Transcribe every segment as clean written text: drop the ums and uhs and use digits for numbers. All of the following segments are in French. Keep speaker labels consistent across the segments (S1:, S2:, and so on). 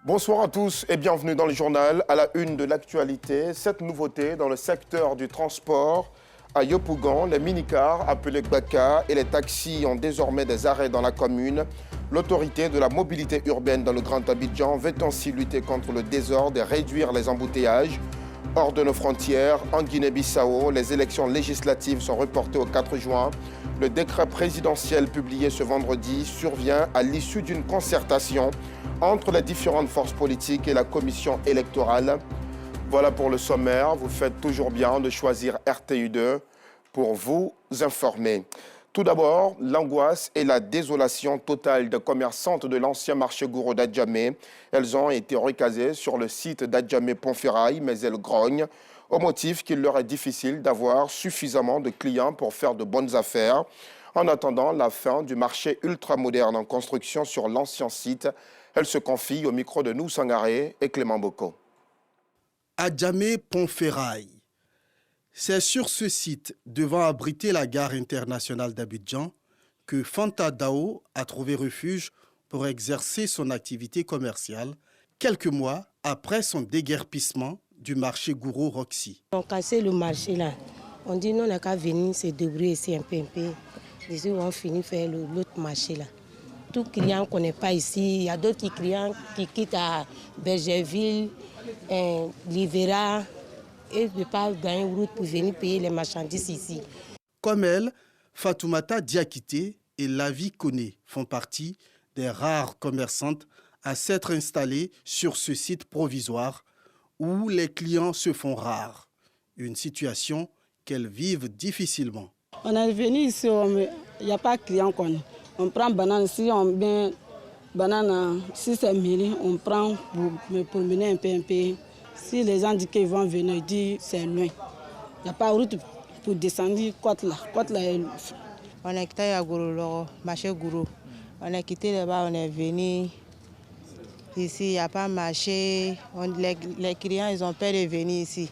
S1: Bonsoir à tous et bienvenue dans le journal. À la une de l'actualité, cette nouveauté dans le secteur du transport. À Yopougon, les minicars appelés Gbaka et les taxis ont désormais des arrêts dans la commune. L'autorité de la mobilité urbaine dans le Grand Abidjan veut ainsi lutter contre le désordre et réduire les embouteillages. Hors de nos frontières, en Guinée-Bissau, les élections législatives sont reportées au 4 juin. Le décret présidentiel publié ce vendredi survient à l'issue d'une concertation entre les différentes forces politiques et la commission électorale. Voilà pour le sommaire. Vous faites toujours bien de choisir RTU2 pour vous informer. Tout d'abord, l'angoisse et la désolation totale des commerçantes de l'ancien marché Gouro d'Adjamé. Elles ont été recasées sur le site d'Adjamé-Pont-Ferraille, mais elles grognent au motif qu'il leur est difficile d'avoir suffisamment de clients pour faire de bonnes affaires. En attendant la fin du marché ultramoderne en construction sur l'ancien site, elles se confient au micro de Nou Sangaré et Clément Boko.
S2: Adjamé-Pont-Ferraille. C'est sur ce site, devant abriter la gare internationale d'Abidjan, que Fanta Dao a trouvé refuge pour exercer son activité commerciale, quelques mois après son déguerpissement du marché Gouro Roxy.
S3: On a cassé le marché là. On dit non, on n'a qu'à venir se débrouiller ici un peu. Ici, on finit de faire l'autre marché là. Tout client qu'on n'est pas ici. Il y a d'autres clients qui quittent à Bergerville, Livera. Et ne pas gagner une route pour venir payer les marchandises ici.
S2: Comme elle, Fatoumata Diakité et Lavi Koné font partie des rares commerçantes à s'être installées sur ce site provisoire où les clients se font rares. Une situation qu'elles vivent difficilement.
S4: On est venu ici, il n'y a pas de clients. On prend banane ici, on met banane, si c'est midi, on prend pour me promener un peu. Si les gens disent qu'ils vont venir, ils disent que c'est loin. Il n'y a pas de route pour descendre côte là.
S5: On est quitté à Gouro, marché Gouro. On est quitté là-bas, on est venu. Ici, il n'y a pas de marché. Les clients, ils ont peur de venir ici.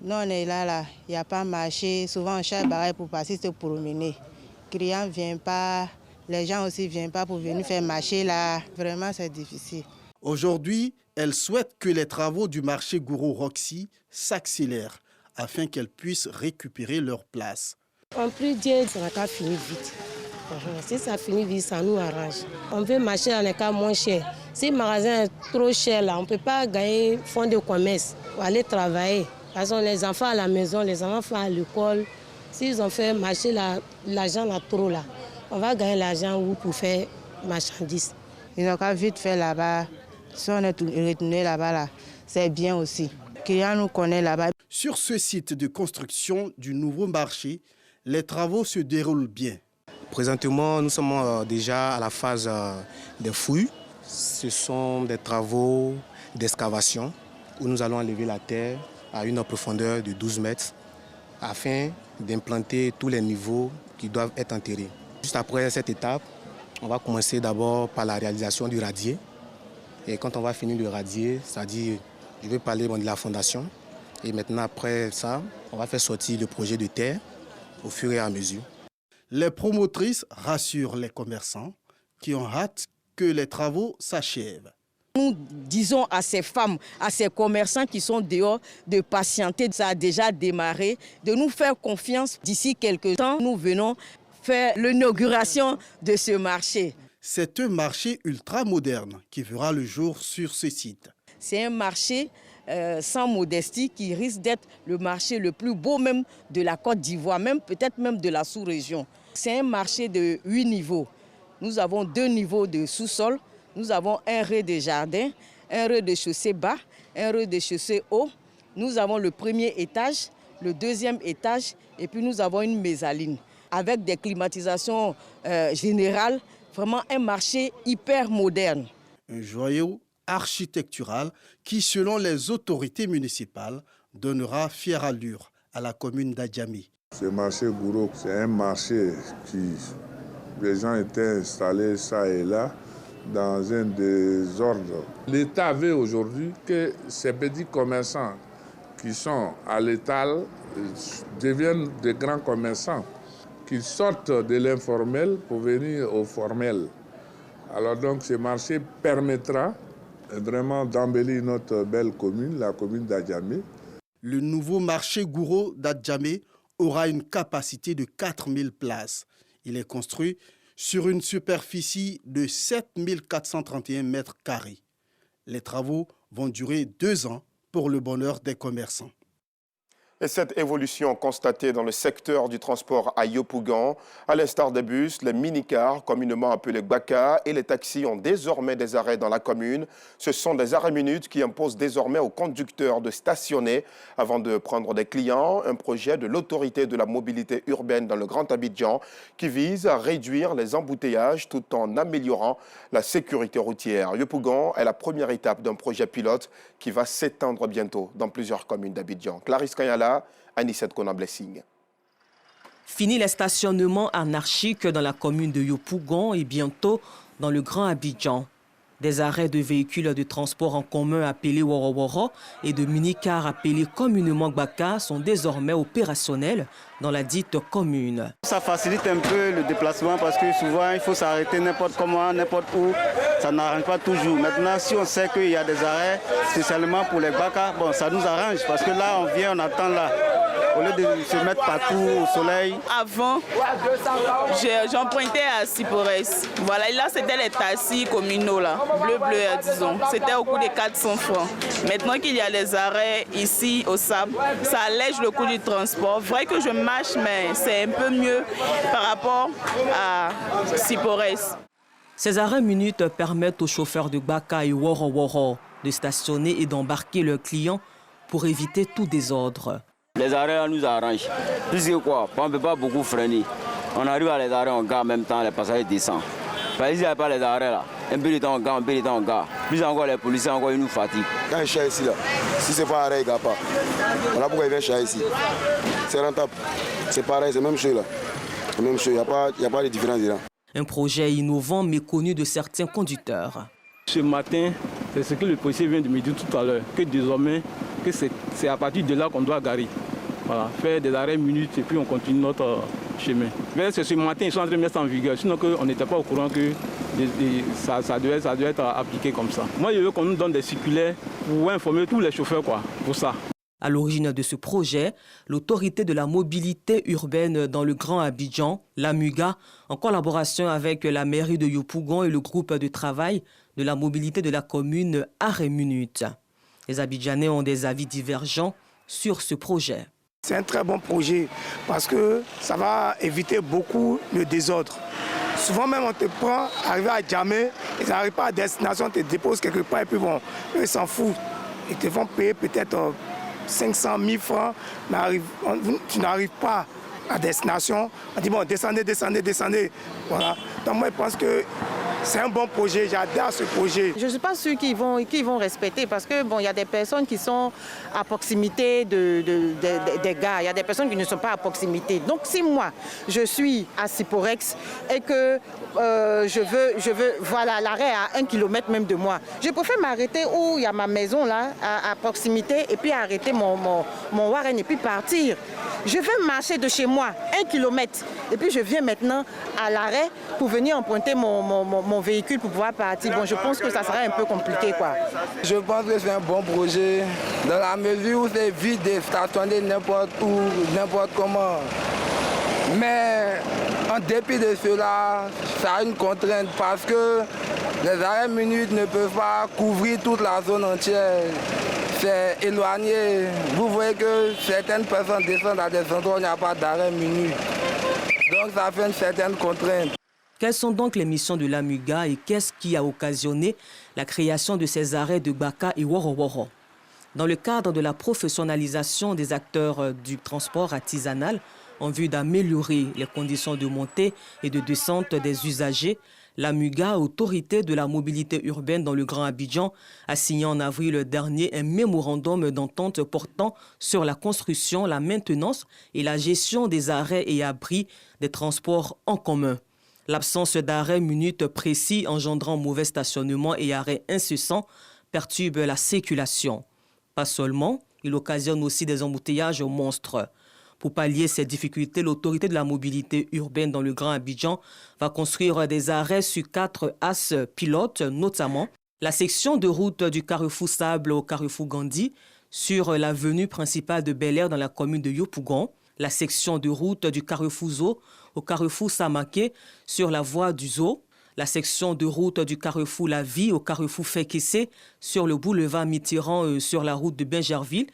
S5: Nous, on est là, il n'y a pas de marché. Souvent, on cherche barrage pour passer se promener. Les clients ne viennent pas. Les gens aussi ne viennent pas pour venir faire marché là. Vraiment, c'est difficile.
S2: Aujourd'hui, elle souhaite que les travaux du marché Gouro Roxy s'accélèrent afin qu'elles puissent récupérer leur place.
S3: On prie Dieu, ça n'a qu'à finir vite. Si ça finit vite, ça nous arrange. On veut marcher dans les cas moins chers. Si le magasin est trop cher, là, on ne peut pas gagner fonds de commerce pour aller travailler. Parce que les enfants à la maison, les enfants à l'école, s'ils ont fait marcher l'argent là, trop là, on va gagner l'argent pour faire marchandises.
S5: Ils n'ont qu'à vite faire là-bas. Si on est retourné là-bas, c'est bien aussi. Les clients nous connaissent là-bas.
S2: Sur ce site de construction du nouveau marché, les travaux se déroulent bien.
S6: Présentement, nous sommes déjà à la phase des fouilles. Ce sont des travaux d'excavation où nous allons enlever la terre à une profondeur de 12 mètres afin d'implanter tous les niveaux qui doivent être enterrés. Juste après cette étape, on va commencer d'abord par la réalisation du radier. Et quand on va finir le radier, c'est-à-dire, je vais parler de la fondation. Et maintenant, après ça, on va faire sortir le projet de terre au fur et à mesure.
S2: Les promotrices rassurent les commerçants qui ont hâte que les travaux s'achèvent.
S7: Nous disons à ces femmes, à ces commerçants qui sont dehors de patienter, ça a déjà démarré, de nous faire confiance. D'ici quelques temps, nous venons faire l'inauguration de ce marché.
S2: C'est un marché ultra moderne qui verra le jour sur ce site.
S7: C'est un marché sans modestie qui risque d'être le marché le plus beau même de la Côte d'Ivoire, peut-être même de la sous-région. C'est un marché de 8 niveaux. Nous avons 2 niveaux de sous-sol. Nous avons un rez-de-jardin, un rez-de-chaussée bas, un rez-de-chaussée haut. Nous avons le premier étage, le deuxième étage et puis nous avons une mezzanine avec des climatisations générales. Vraiment un marché hyper moderne.
S2: Un joyau architectural qui, selon les autorités municipales, donnera fière allure à la commune d'Adjamé.
S8: Ce marché Gouro, c'est un marché qui, les gens étaient installés ça et là dans un désordre. L'État veut aujourd'hui que ces petits commerçants qui sont à l'étal deviennent de grands commerçants, qu'ils sortent de l'informel pour venir au formel. Alors donc ce marché permettra Vraiment d'embellir notre belle commune, la commune d'Adjamé.
S2: Le nouveau marché Gouro d'Adjamé aura une capacité de 4000 places. Il est construit sur une superficie de 7431 mètres carrés. Les travaux vont durer 2 ans pour le bonheur des commerçants.
S1: Et cette évolution constatée dans le secteur du transport à Yopougon, à l'instar des bus, les minicars, communément appelés Gbaka, et les taxis ont désormais des arrêts dans la commune. Ce sont des arrêts minutes qui imposent désormais aux conducteurs de stationner avant de prendre des clients. Un projet de l'autorité de la mobilité urbaine dans le Grand Abidjan qui vise à réduire les embouteillages tout en améliorant la sécurité routière. Yopougon est la première étape d'un projet pilote qui va s'étendre bientôt dans plusieurs communes d'Abidjan. Clarisse Kanyala, Anissette Konan-Blessing.
S9: Fini les stationnements anarchiques dans la commune de Yopougon et bientôt dans le Grand Abidjan. Des arrêts de véhicules de transport en commun appelés Woro et de minicars appelés communément Gbaka sont désormais opérationnels dans la dite commune.
S10: Ça facilite un peu le déplacement parce que souvent il faut s'arrêter n'importe comment, n'importe où. Ça n'arrange pas toujours. Maintenant, si on sait qu'il y a des arrêts spécialement pour les Gbaka, bon, ça nous arrange parce que là, on vient, on attend là. Au lieu de se mettre partout au soleil.
S11: Avant, j'empruntais à Sipores. Voilà, là, c'était les taxis communaux, là, bleu, disons. C'était au coût de 400 francs. Maintenant qu'il y a les arrêts ici au SAB, ça allège le coût du transport. Vrai que je marche, mais c'est un peu mieux par rapport à Sipores.
S9: Ces arrêts minutes permettent aux chauffeurs de Gbaka et Woro de stationner et d'embarquer leurs clients pour éviter tout désordre.
S12: Les arrêts nous arrangent. Plus que quoi, on ne peut pas beaucoup freiner. On arrive à les arrêts, on gare en même temps, les passagers descendent. Parce qu'il n'y a pas les arrêts là. Un peu de temps on gare, un peu de temps on gare. Plus encore les policiers, encore ils nous fatiguent.
S13: Quand il cherche ici, là, si c'est pas arrêt, il ne gare pas. Voilà pourquoi il vient chercher ici. C'est rentable. C'est pareil, c'est la même chose là. C'est la même chose, il n'y a pas de différence là.
S9: Un projet innovant méconnu de certains conducteurs.
S14: Ce matin, c'est ce que le policier vient de me dire tout à l'heure, que désormais, que c'est à partir de là qu'on doit garer. Voilà, faire des arrêts minutes et puis on continue notre chemin. Mais c'est ce matin, ils sont en train de mettre en vigueur, sinon on n'était pas au courant que ça devait être appliqué comme ça. Moi, je veux qu'on nous donne des circulaires pour informer tous les chauffeurs pour ça.
S9: À l'origine de ce projet, l'autorité de la mobilité urbaine dans le Grand Abidjan, l'AMUGA, en collaboration avec la mairie de Yopougon et le groupe de travail de la mobilité de la commune Arrêt Minute. Les Abidjanais ont des avis divergents sur ce projet.
S15: C'est un très bon projet parce que ça va éviter beaucoup le désordre. Souvent même on te prend, arrivé à Djamé, ils n'arrivent pas à destination, te déposent quelque part et puis bon, eux ils s'en foutent. Ils te font payer peut-être 500 000 francs, mais tu n'arrives pas à destination. On dit bon, descendez. Voilà. Donc moi je pense que c'est un bon projet, j'adore ce projet.
S5: Je ne suis pas sûre qu'ils vont respecter parce que bon, il y a des personnes qui sont à proximité des gares, il y a des personnes qui ne sont pas à proximité. Donc si moi, je suis à Siporex et que je veux voilà, l'arrêt à 1 kilomètre même de moi, je préfère m'arrêter où il y a ma maison là, à proximité, et puis arrêter mon Warren et puis partir. Je vais marcher de chez moi 1 kilomètre et puis je viens maintenant à l'arrêt pour venir emprunter mon véhicule pour pouvoir partir. Bon, je pense que ça serait un peu compliqué, quoi.
S16: Je pense que c'est un bon projet dans la mesure où c'est vite de stationner n'importe où, n'importe comment. Mais en dépit de cela, ça a une contrainte parce que les arrêts minutes ne peuvent pas couvrir toute la zone entière. C'est éloigné. Vous voyez que certaines personnes descendent à des endroits où il n'y a pas d'arrêt minute. Donc ça fait une certaine contrainte.
S9: Quelles sont donc les missions de l'AMUGA et qu'est-ce qui a occasionné la création de ces arrêts de Gbaka et Woro? Dans le cadre de la professionnalisation des acteurs du transport artisanal en vue d'améliorer les conditions de montée et de descente des usagers, l'AMUGA, autorité de la mobilité urbaine dans le Grand Abidjan, a signé en avril dernier un mémorandum d'entente portant sur la construction, la maintenance et la gestion des arrêts et abris des transports en commun. L'absence d'arrêt minute précis engendrant mauvais stationnement et arrêt incessant perturbe la circulation. Pas seulement, il occasionne aussi des embouteillages monstres. Pour pallier ces difficultés, l'autorité de la mobilité urbaine dans le Grand Abidjan va construire des arrêts sur 4 axes pilotes, notamment La section de route du carrefour Sable au carrefour Gandhi sur l'avenue principale de Bel-Air dans la commune de Yopougon. La section de route du carrefour Zo au carrefour Samaké sur la voie du Zo. La section de route du carrefour La Vie au carrefour Fekese sur le boulevard Mitterrand sur la route de Benjerville.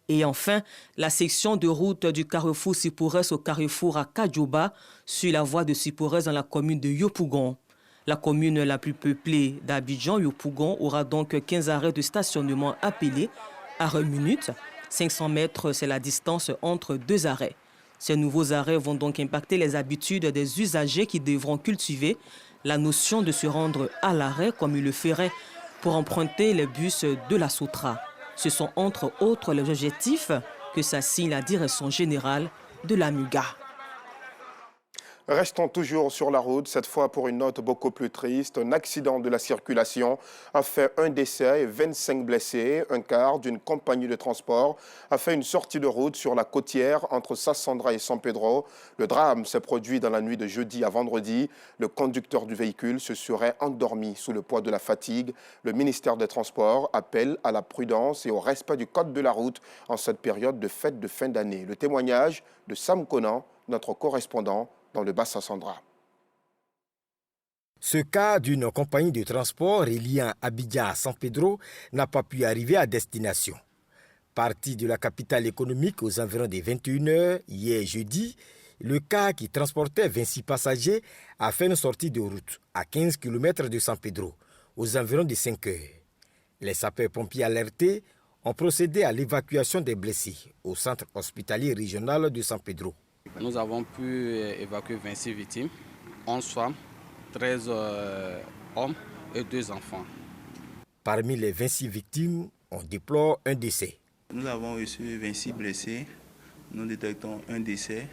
S9: Et enfin, la section de route du carrefour Sipores au carrefour à Kadjoba sur la voie de Sipores dans la commune de Yopougon. La commune la plus peuplée d'Abidjan, Yopougon, aura donc 15 arrêts de stationnement appelés à 1 minute. 500 mètres, c'est la distance entre 2 arrêts. Ces nouveaux arrêts vont donc impacter les habitudes des usagers qui devront cultiver la notion de se rendre à l'arrêt comme ils le feraient pour emprunter les bus de la Soutra. Ce sont entre autres les objectifs que s'assigne la direction générale de la MUGA.
S1: Restons toujours sur la route, cette fois pour une note beaucoup plus triste. Un accident de la circulation a fait 1 décès et 25 blessés. Un car d'une compagnie de transport a fait une sortie de route sur la côtière entre Sassandra et San Pedro. Le drame s'est produit dans la nuit de jeudi à vendredi. Le conducteur du véhicule se serait endormi sous le poids de la fatigue. Le ministère des Transports appelle à la prudence et au respect du code de la route en cette période de fête de fin d'année. Le témoignage de Sam Conan, notre correspondant dans le Bas-Sassandra.
S17: Ce cas d'une compagnie de transport reliant Abidjan à San Pedro n'a pas pu arriver à destination. Parti de la capitale économique aux environs des 21h, hier jeudi, le car qui transportait 26 passagers a fait une sortie de route à 15 km de San Pedro, aux environs de 5 heures. Les sapeurs-pompiers alertés ont procédé à l'évacuation des blessés au centre hospitalier régional de San Pedro.
S18: Nous avons pu évacuer 26 victimes, 11 femmes, 13 hommes et 2 enfants.
S17: Parmi les 26 victimes, on déplore un décès.
S19: Nous avons reçu 26 blessés. Nous détectons un décès,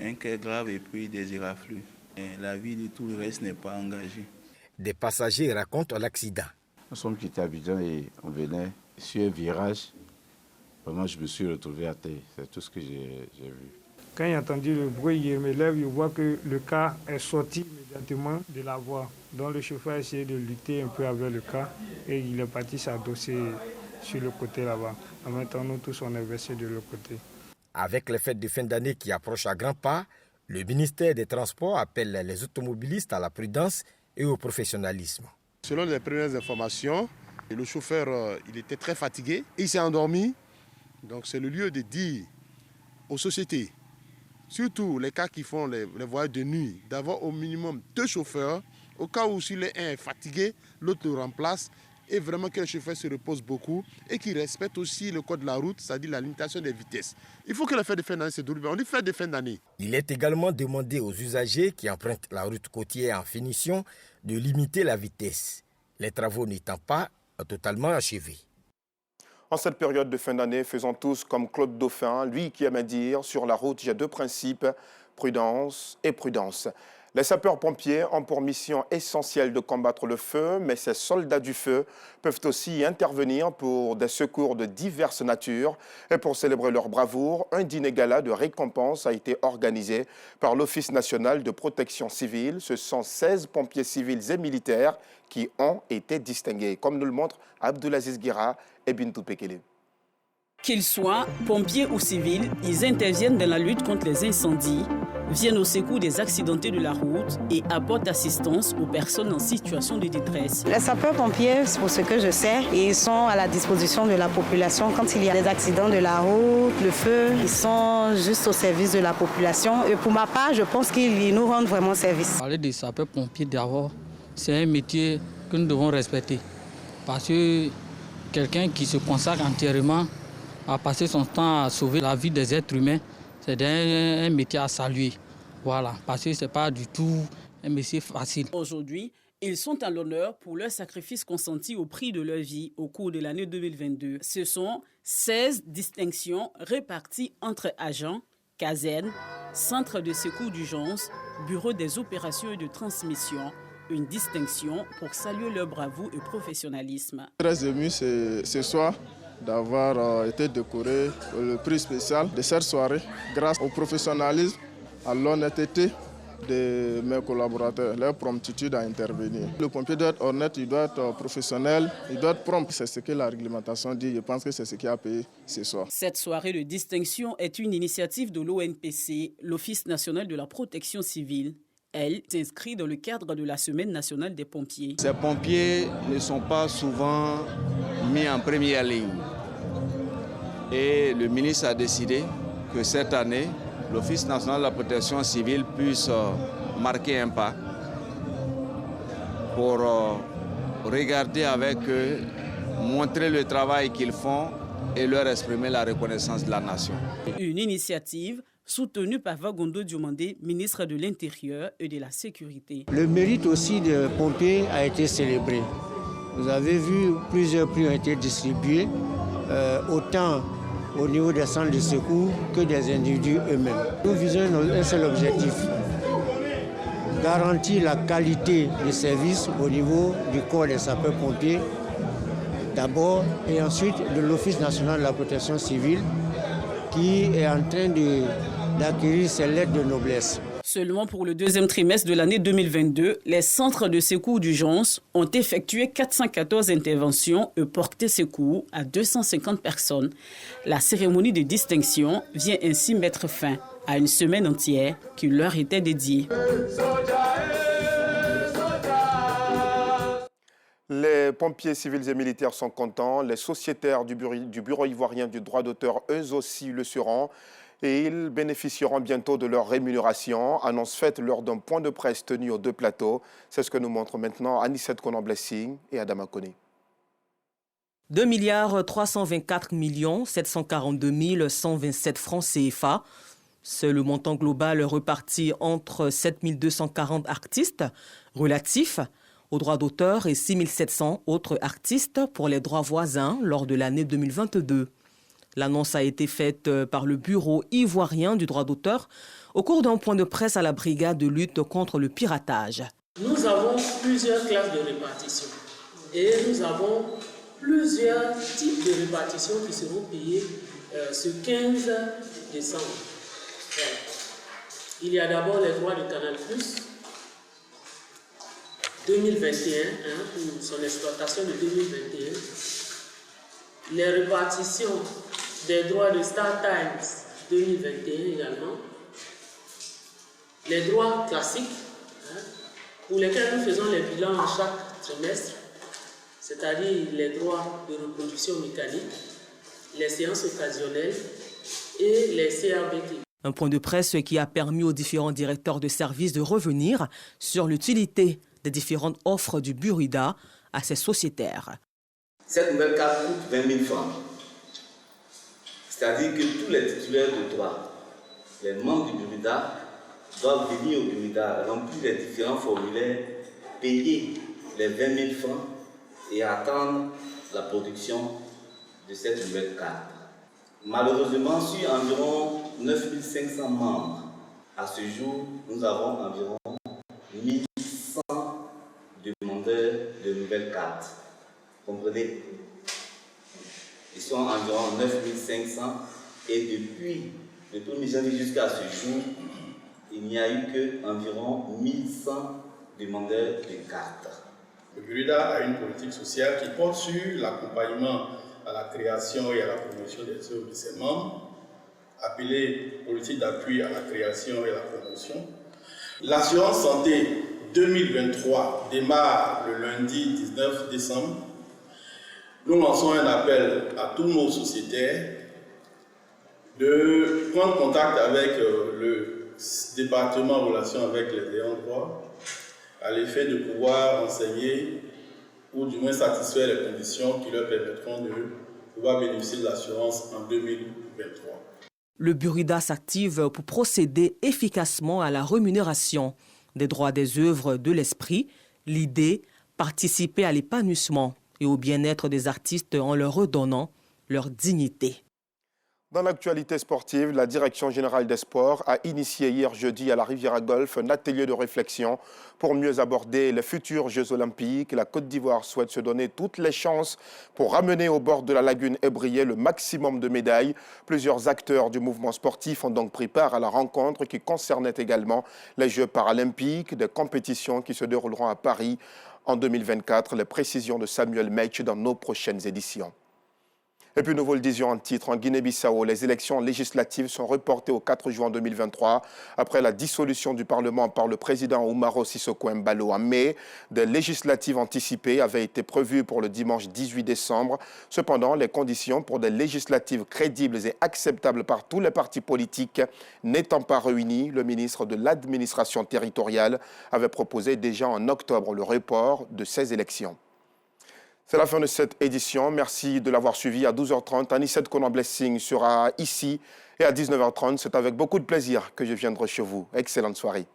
S19: un cas grave et puis des éraflures. La vie de tout le reste n'est pas engagée.
S17: Des passagers racontent l'accident.
S20: Nous sommes quittés à Abidjan et on venait sur un virage. Vraiment, je me suis retrouvé à terre. C'est tout ce que j'ai vu.
S21: Quand j'ai entendu le bruit, je me lève, je vois que le car est sorti immédiatement de la voie. Donc le chauffeur a essayé de lutter un peu avec le car et il est parti s'adosser sur le côté là-bas. En même temps, nous tous, on est versés de l'autre côté.
S17: Avec les fêtes de fin d'année qui approchent à grands pas, le ministère des Transports appelle les automobilistes à la prudence et au professionnalisme.
S22: Selon les premières informations, le chauffeur il était très fatigué et il s'est endormi. Donc c'est le lieu de dire aux sociétés, surtout les cas qui font les voyages de nuit, d'avoir au minimum 2 chauffeurs, au cas où si l'un est fatigué, l'autre le remplace, et vraiment que le chauffeur se repose beaucoup et qu'il respecte aussi le code de la route, c'est-à-dire la limitation des vitesses. Il faut que la fête de fin d'année se déroule bien. On dit fête de fin d'année.
S17: Il est également demandé aux usagers qui empruntent la route côtière en finition de limiter la vitesse, les travaux n'étant pas totalement achevés.
S1: En cette période de fin d'année, faisons tous comme Claude Dauphin, lui qui aimait dire « Sur la route, j'ai 2 principes, prudence et prudence ». Les sapeurs-pompiers ont pour mission essentielle de combattre le feu, mais ces soldats du feu peuvent aussi intervenir pour des secours de diverses natures. Et pour célébrer leur bravoure, un dîner gala de récompense a été organisé par l'Office national de protection civile. Ce sont 16 pompiers civils et militaires qui ont été distingués, comme nous le montrent Abdoulaziz Guira et Bintou Pekele.
S23: Qu'ils soient pompiers ou civils, ils interviennent dans la lutte contre les incendies, viennent au secours des accidentés de la route et apportent assistance aux personnes en situation de détresse.
S5: Les sapeurs-pompiers, pour ce que je sais, ils sont à la disposition de la population. Quand il y a des accidents de la route, le feu, ils sont juste au service de la population. Et pour ma part, je pense qu'ils nous rendent vraiment service.
S24: Parler des sapeurs-pompiers d'abord, c'est un métier que nous devons respecter. Parce que quelqu'un qui se consacre entièrement à passer son temps à sauver la vie des êtres humains, c'est un métier à saluer. Voilà, parce que ce n'est pas du tout un métier facile.
S23: Aujourd'hui, ils sont à l'honneur pour leur sacrifice consenti au prix de leur vie au cours de l'année 2022. Ce sont 16 distinctions réparties entre agents, casernes, centres de secours d'urgence, bureaux des opérations et de transmission. Une distinction pour saluer leur bravoure et professionnalisme.
S25: Très ému ce soir d'avoir été décoré le prix spécial de cette soirée grâce au professionnalisme, à l'honnêteté de mes collaborateurs, leur promptitude à intervenir. Le pompier doit être honnête, il doit être professionnel, il doit être prompt. C'est ce que la réglementation dit. Je pense que c'est ce qui a payé ce soir.
S23: Cette soirée de distinction est une initiative de l'ONPC, l'Office national de la protection civile. Elle s'inscrit dans le cadre de la Semaine nationale des pompiers.
S3: Ces pompiers ne sont pas souvent mis en première ligne. Et le ministre a décidé que cette année, l'Office national de la protection civile puisse marquer un pas pour regarder avec eux, montrer le travail qu'ils font et leur exprimer la reconnaissance de la nation.
S23: Une initiative soutenue par Vagondo Diomandé, ministre de l'Intérieur et de la Sécurité.
S4: Le mérite aussi des pompiers a été célébré. Vous avez vu, plusieurs prix ont été distribués, autant au niveau des centres de secours que des individus eux-mêmes. Nous visons un seul objectif, garantir la qualité des services au niveau du corps des sapeurs-pompiers d'abord et ensuite de l'Office national de la protection civile qui est en train d'acquérir ses lettres de noblesse.
S23: Seulement pour le deuxième trimestre de l'année 2022, les centres de secours d'urgence ont effectué 414 interventions et porté secours à 250 personnes. La cérémonie de distinction vient ainsi mettre fin à une semaine entière qui leur était dédiée.
S1: Les pompiers civils et militaires sont contents. Les sociétaires du Bureau ivoirien du droit d'auteur, eux aussi, le seront. Et ils bénéficieront bientôt de leur rémunération. Annonce faite lors d'un point de presse tenu aux deux plateaux. C'est ce que nous montrent maintenant Anicette Konan-Blessing et Adama Koné.
S9: 2 324 742 127 francs CFA. C'est le montant global reparti entre 7 240 artistes relatifs aux droits d'auteur et 6 700 autres artistes pour les droits voisins lors de l'année 2022. L'annonce a été faite par le Bureau ivoirien du droit d'auteur au cours d'un point de presse à la brigade de lutte contre le piratage.
S6: Nous avons plusieurs classes de répartition et nous avons plusieurs types de répartition qui seront payés ce 15 décembre. Il y a d'abord les droits de Canal+, 2021, pour son exploitation de 2021, les répartitions des droits de Star Times 2021 également, les droits classiques, pour lesquels nous faisons les bilans chaque trimestre, c'est-à-dire les droits de reproduction mécanique, les séances occasionnelles et les CRBT.
S9: Un point de presse qui a permis aux différents directeurs de services de revenir sur l'utilité des différentes offres du Burida à ses sociétaires.
S7: Cette nouvelle carte coûte 20 000 francs. C'est-à-dire que tous les titulaires de droit, les membres du Burida, doivent venir au Burida, remplir les différents formulaires, payer les 20 000 francs et attendre la production de cette nouvelle carte. Malheureusement, sur environ 9 500 membres, à ce jour, nous avons environ 1100 demandeurs de nouvelles cartes. Comprenez? Ils sont environ 9 500 et depuis le 1er janvier jusqu'à ce jour, il n'y a eu qu'environ 1100 demandeurs de cartes.
S8: Le Burida a une politique sociale qui porte sur l'accompagnement à la création et à la promotion des œuvres de ses membres, appelée politique d'appui à la création et à la promotion. L'assurance santé 2023 démarre le lundi 19 décembre. Nous lançons un appel à tous nos sociétaires de prendre contact avec le département en relation avec les ayants droit à l'effet de pouvoir renseigner ou du moins satisfaire les conditions qui leur permettront de pouvoir bénéficier de l'assurance en 2023.
S9: Le Burida s'active pour procéder efficacement à la rémunération des droits des œuvres de l'esprit. L'idée, participer à l'épanouissement et au bien-être des artistes en leur redonnant leur dignité.
S1: Dans l'actualité sportive, la Direction générale des sports a initié hier jeudi à la Riviera Golf un atelier de réflexion pour mieux aborder les futurs Jeux olympiques. La Côte d'Ivoire souhaite se donner toutes les chances pour ramener au bord de la lagune ébriée le maximum de médailles. Plusieurs acteurs du mouvement sportif ont donc pris part à la rencontre qui concernait également les Jeux paralympiques, des compétitions qui se dérouleront à Paris en 2024. Les précisions de Samuel Meitch dans nos prochaines éditions. Et puis nous vous le disions en titre, en Guinée-Bissau, les élections législatives sont reportées au 4 juin 2023 après la dissolution du Parlement par le président Umaro Sissoko Embalo en mai. Des législatives anticipées avaient été prévues pour le dimanche 18 décembre. Cependant, les conditions pour des législatives crédibles et acceptables par tous les partis politiques n'étant pas réunies, le ministre de l'administration territoriale avait proposé déjà en octobre le report de ces élections. C'est la fin de cette édition. Merci de l'avoir suivi. À 12h30, Anissette Conan-Blessing sera ici. Et à 19h30, c'est avec beaucoup de plaisir que je viendrai chez vous. Excellente soirée.